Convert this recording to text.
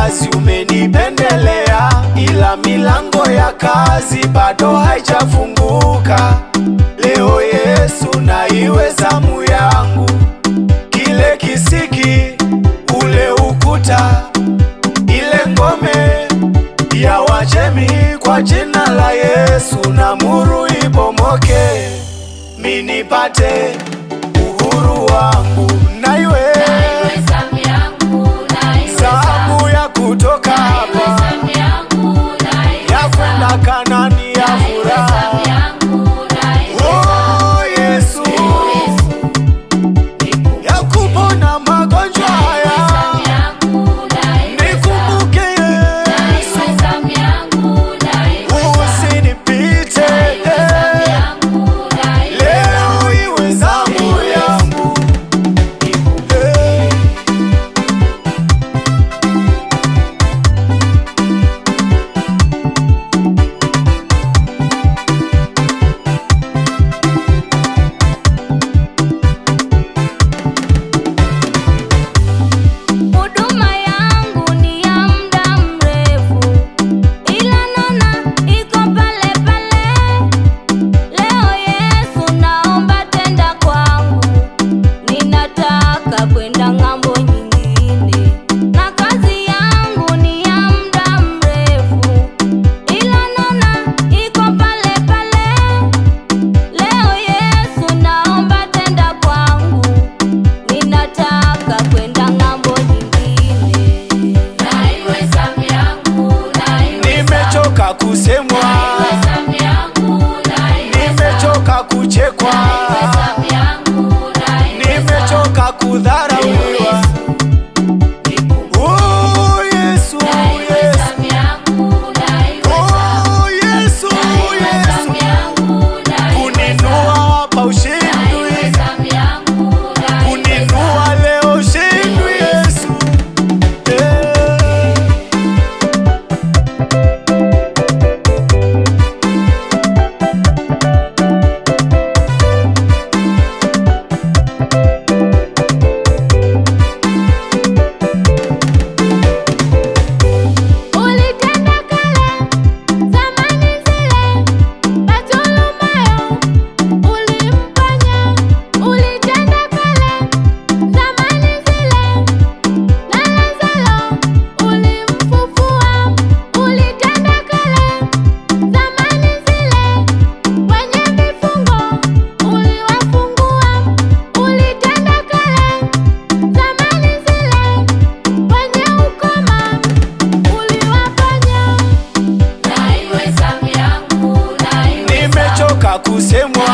kazi umenipendelea, ila milango ya kazi bado haijafunguka. Leo Yesu, na iwe zamu yangu. Kile kisiki, ule ukuta, ile ngome ya Wajemi, kwa jina la Yesu namuru ibomoke, minipate uhuru wangu. Na iwe zamu ya kutoka hapa, ya kwenda Kanani ya furaha. Oh Yesu, ya kupona magonjwa haya, nikumbuke Yesu, usinipite. Leo iwe zamu yangu. Huduma yangu ni ya muda mrefu, ila naona iko pale pale. Leo Yesu, naomba tenda kwangu, ninataka kwenda ng'ambo nyingine. Na kazi yangu ni ya muda mrefu, ila naona iko pale pale. Leo Yesu, naomba tenda kwangu, ninataka kwenda ng'ambo nyingine. Nimechoka kusemwa, nimechoka kuchekwa, nimechoka kudharauliwa. Oh Yesu, Yesu, oh Yesu, Yesu, kuninua hapa ushindwi, kuninua leo ushindwi Yesu. Ulitenda kale zamani zile, Bartimayo ulimponya. Ulitenda kale zamani zile, na Lazaro ulimfufua. Ulitenda kale zamani zile, wenye vifungo uliwafungua. Ulitenda kale zamani zile, wenye ukoma uliwaponya. Nimechoka kusemwa,